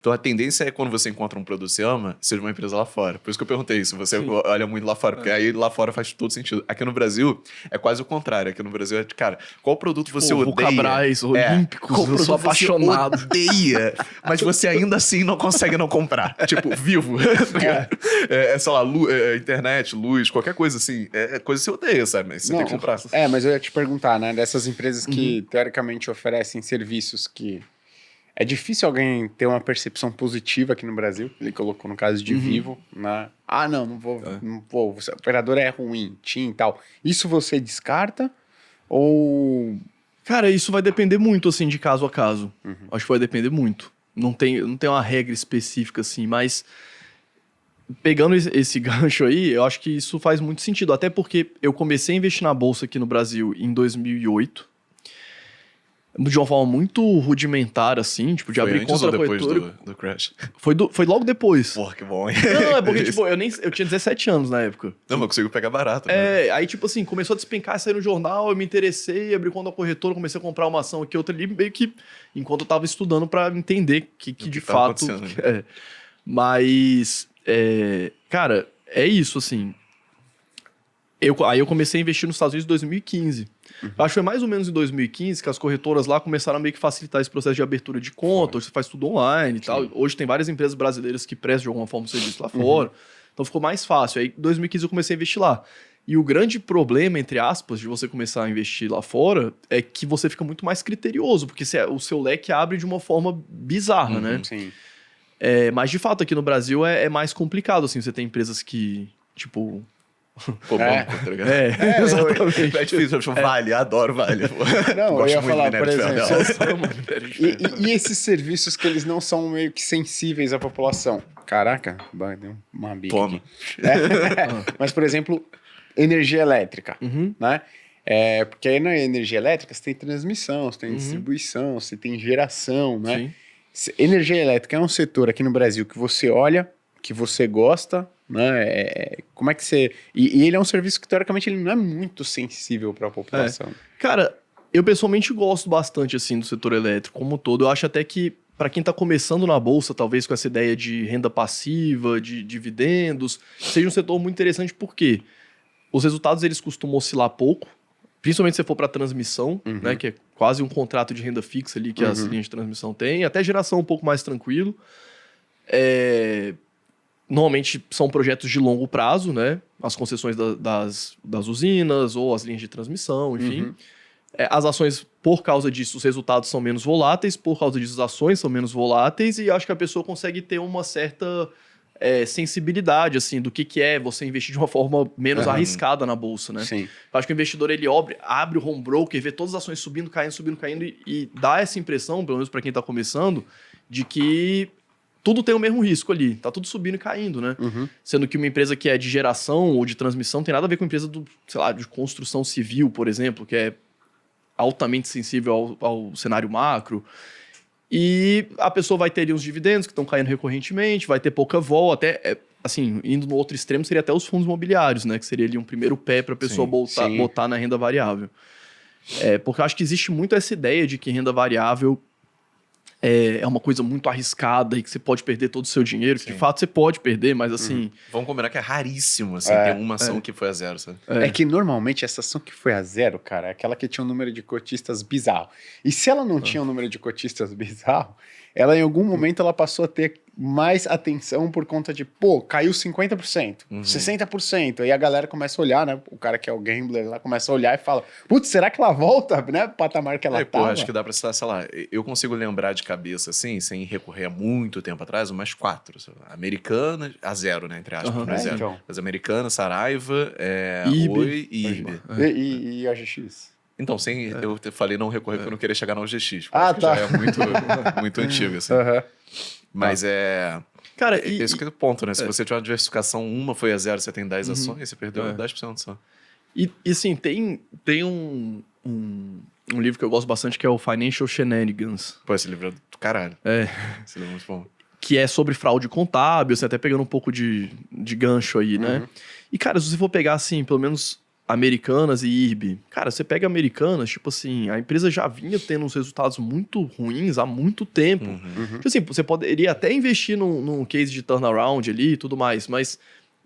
Então a tendência é quando você encontra um produto que você ama, seja uma empresa lá fora. Por isso que eu perguntei isso. Você olha muito lá fora, porque aí lá fora faz todo sentido. Aqui no Brasil é quase o contrário. Aqui no Brasil é, cara, qual produto você odeia? Vulcabras, Olímpicos, qual eu sou apaixonado. Você odeia, mas você ainda assim não consegue não comprar. Tipo, Vivo. Sei lá, internet, luz, qualquer coisa assim. É coisa que você odeia, sabe? Mas você tem que comprar. Mas eu ia te perguntar, né? Dessas empresas que teoricamente oferecem serviços que... É difícil alguém ter uma percepção positiva aqui no Brasil. Ele colocou no caso de Vivo, né? Ah, não vou. O operador é ruim, TIM e tal. Isso você descarta ou... Cara, isso vai depender muito, assim, de caso a caso. Acho que vai depender muito. Não tem uma regra específica, assim, mas... Pegando esse gancho aí, eu acho que isso faz muito sentido. Até porque eu comecei a investir na Bolsa aqui no Brasil em 2008. De uma forma muito rudimentar, assim, tipo, de abrir conta da corretora. Depois do crash? Foi logo depois. Porra, que bom, hein? Não, é porque, tipo, eu tinha 17 anos na época. Não, mas eu consigo pegar barato. Né? Aí, tipo assim, começou a despencar, sair no jornal, eu me interessei, abri conta da corretora, comecei a comprar uma ação aqui, outra ali, meio que, enquanto eu tava estudando pra entender que de fato... Mas, cara, é isso, assim. Aí eu comecei a investir nos Estados Unidos em 2015. Acho que foi mais ou menos em 2015 que as corretoras lá começaram a meio que facilitar esse processo de abertura de conta, hoje você faz tudo online e tal. Hoje tem várias empresas brasileiras que prestam de alguma forma o serviço lá fora. Então ficou mais fácil. Aí em 2015 eu comecei a investir lá. E o grande problema, entre aspas, de você começar a investir lá fora é que você fica muito mais criterioso, porque o seu leque abre de uma forma bizarra, né? Sim. Mas de fato aqui no Brasil é mais complicado, assim. Você tem empresas que, tipo... Pô, banco, tá ligado? Exatamente. É difícil, eu Vale, adoro Vale. Não, gosto eu ia muito falar, de por minério de exemplo... E esses serviços que eles não são meio que sensíveis à população? Caraca, deu uma bica Toma. aqui. Mas, por exemplo, energia elétrica, né? Porque aí na energia elétrica você tem transmissão, você tem distribuição, você tem geração, né? Sim. Energia elétrica é um setor aqui no Brasil que você olha, que você gosta, né? Como é que você... E ele é um serviço que, teoricamente, ele não é muito sensível para a população. Cara, eu pessoalmente gosto bastante, assim, do setor elétrico como um todo. Eu acho até que, para quem está começando na Bolsa, talvez com essa ideia de renda passiva, de dividendos, seja um setor muito interessante, porque os resultados, eles costumam oscilar pouco, principalmente se for para transmissão, né? Que é quase um contrato de renda fixa ali que as linhas de transmissão têm. Até geração um pouco mais tranquilo. Normalmente são projetos de longo prazo, né? As concessões das usinas ou as linhas de transmissão, enfim. As ações, por causa disso, os resultados são menos voláteis, por causa disso, as ações são menos voláteis, e acho que a pessoa consegue ter uma certa sensibilidade, assim, do que é você investir de uma forma menos arriscada na bolsa, né? Sim. Eu acho que o investidor, ele abre o home broker, vê todas as ações subindo, caindo, e dá essa impressão, pelo menos para quem está começando, de que tudo tem o mesmo risco ali, tá tudo subindo e caindo, né? Sendo que uma empresa que é de geração ou de transmissão tem nada a ver com uma empresa de construção civil, por exemplo, que é altamente sensível ao cenário macro. E a pessoa vai ter ali uns dividendos que estão caindo recorrentemente, vai ter pouca vol, até, assim, indo no outro extremo, seria até os fundos imobiliários, né? Que seria ali um primeiro pé para a pessoa botar na renda variável. Porque eu acho que existe muito essa ideia de que renda variável é uma coisa muito arriscada e que você pode perder todo o seu dinheiro, que de fato você pode perder, mas assim... Vamos combinar que é raríssimo, assim, ter uma ação que foi a zero, sabe? É que normalmente essa ação que foi a zero, cara, é aquela que tinha um número de cotistas bizarro. E se ela não tinha um número de cotistas bizarro, ela em algum momento ela passou a ter mais atenção por conta de, caiu 50%, 60%. Aí a galera começa a olhar, né? O cara que é o gambler lá começa a olhar e fala, putz, será que ela volta, né? Pro patamar que ela tava? Acho que dá pra citar, sei lá, eu consigo lembrar de cabeça, assim, sem recorrer a muito tempo atrás, umas 4. Americana, a zero, né? Entre aspas, a zero. Então. Mas Americana, Saraiva, IRB. Oi e IRB. E a GX? Então, eu falei não recorrer porque eu não queria chegar na OGX. Tá. Já é muito antigo, assim. Mas Cara, esse que é o ponto, né? Se você tiver uma diversificação, uma foi a zero, você tem 10 ações, você perdeu 10% só. E assim, tem um livro que eu gosto bastante que é o Financial Shenanigans. Pô, esse livro é do caralho. Esse livro é muito bom. Que é sobre fraude contábil, você até pegando um pouco de gancho aí, né? E, cara, se você for pegar, assim, pelo menos Americanas e IRB. Cara, você pega Americanas, tipo assim, a empresa já vinha tendo uns resultados muito ruins há muito tempo. Tipo assim, você poderia até investir num case de turnaround ali e tudo mais, mas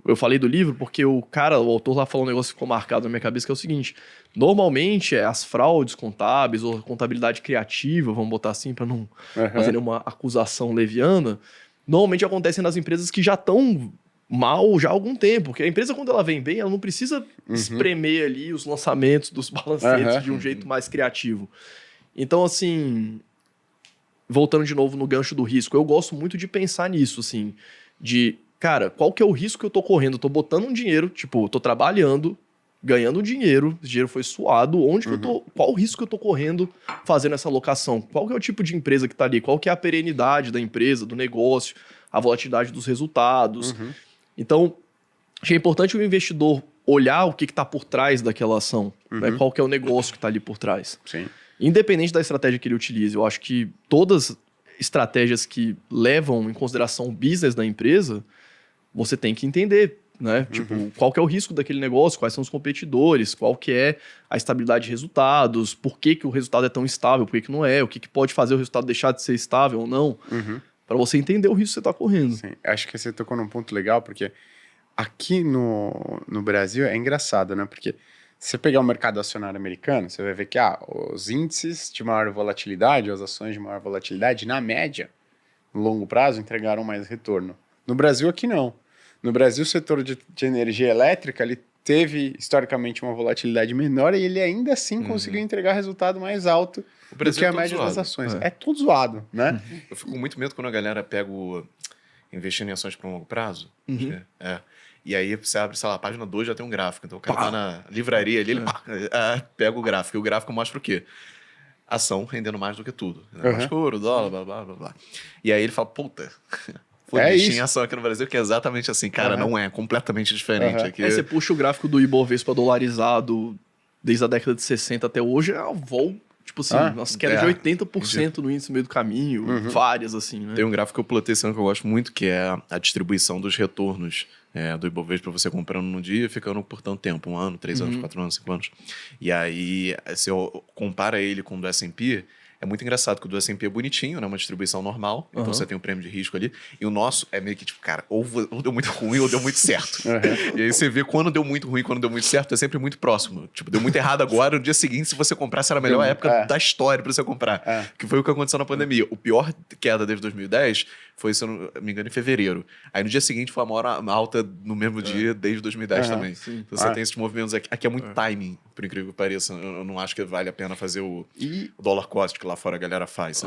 eu falei do livro porque o autor lá falou um negócio que ficou marcado na minha cabeça, que é o seguinte: normalmente as fraudes contábeis ou contabilidade criativa, vamos botar assim para não fazer nenhuma acusação leviana, normalmente acontecem nas empresas que já estão mal já há algum tempo, porque a empresa, quando ela vem bem, ela não precisa espremer ali os lançamentos dos balancetes de um jeito mais criativo. Então, assim, voltando de novo no gancho do risco, eu gosto muito de pensar nisso, assim, de, cara, qual que é o risco que eu tô correndo? Eu tô botando um dinheiro, tipo, eu tô trabalhando, ganhando dinheiro, esse dinheiro foi suado, onde que eu tô, qual o risco que eu tô correndo fazendo essa alocação? Qual que é o tipo de empresa que tá ali? Qual que é a perenidade da empresa, do negócio, a volatilidade dos resultados? Então, achei importante o investidor olhar o que está por trás daquela ação, né? Qual que é o negócio que está ali por trás. Sim. Independente da estratégia que ele utilize, eu acho que todas estratégias que levam em consideração o business da empresa, você tem que entender, né? Tipo, qual que é o risco daquele negócio, quais são os competidores, qual que é a estabilidade de resultados, por que o resultado é tão estável, por que não é, o que pode fazer o resultado deixar de ser estável ou não. Para você entender o risco que você está correndo. Sim, acho que você tocou num ponto legal, porque aqui no Brasil é engraçado, né? Porque se você pegar o mercado acionário americano, você vai ver que os índices de maior volatilidade, as ações de maior volatilidade, na média, no longo prazo, entregaram mais retorno. No Brasil, aqui não. No Brasil, o setor de energia elétrica, ele teve, historicamente, uma volatilidade menor e ele ainda assim conseguiu entregar resultado mais alto do que a média das ações. É tudo zoado, né? Eu fico com muito medo quando a galera pega investindo em ações para um longo prazo. E aí você abre, sei lá, a página 2 já tem um gráfico. Então o cara tá na livraria ali, ele pega o gráfico. E o gráfico mostra o quê? Ação rendendo mais do que tudo. Mais que ouro, dólar, blá, blá, blá, blá. E aí ele fala, puta... Investir em ação aqui no Brasil, que é exatamente assim. Cara, não é. Completamente diferente. Aqui. Aí você puxa o gráfico do Ibovespa dolarizado desde a década de 60 até hoje, é um voo, tipo assim, nossa, queda de 80% no índice no meio do caminho, várias assim, né? Tem um gráfico que eu plotei esse ano que eu gosto muito, que é a distribuição dos retornos do Ibovespa, você comprando num dia e ficando por tanto tempo, 1 ano, 3 anos, 4 anos, 5 anos. E aí, se eu compara ele com o do S&P, é muito engraçado que o do S&P é bonitinho, né? Uma distribuição normal. Então você tem um prêmio de risco ali. E o nosso é meio que tipo, cara, ou deu muito ruim ou deu muito certo. E aí você vê quando deu muito ruim, quando deu muito certo, é sempre muito próximo. Tipo, deu muito errado agora, no dia seguinte, se você comprasse, era a melhor época da história pra você comprar. Que foi o que aconteceu na pandemia. O pior queda desde 2010 foi, se eu não me engano, em fevereiro. Aí no dia seguinte foi a maior alta no mesmo dia desde 2010 também. Então você tem esses movimentos aqui. Aqui é muito timing, por incrível que pareça. Eu não acho que vale a pena fazer o dollar cost que lá fora a galera faz.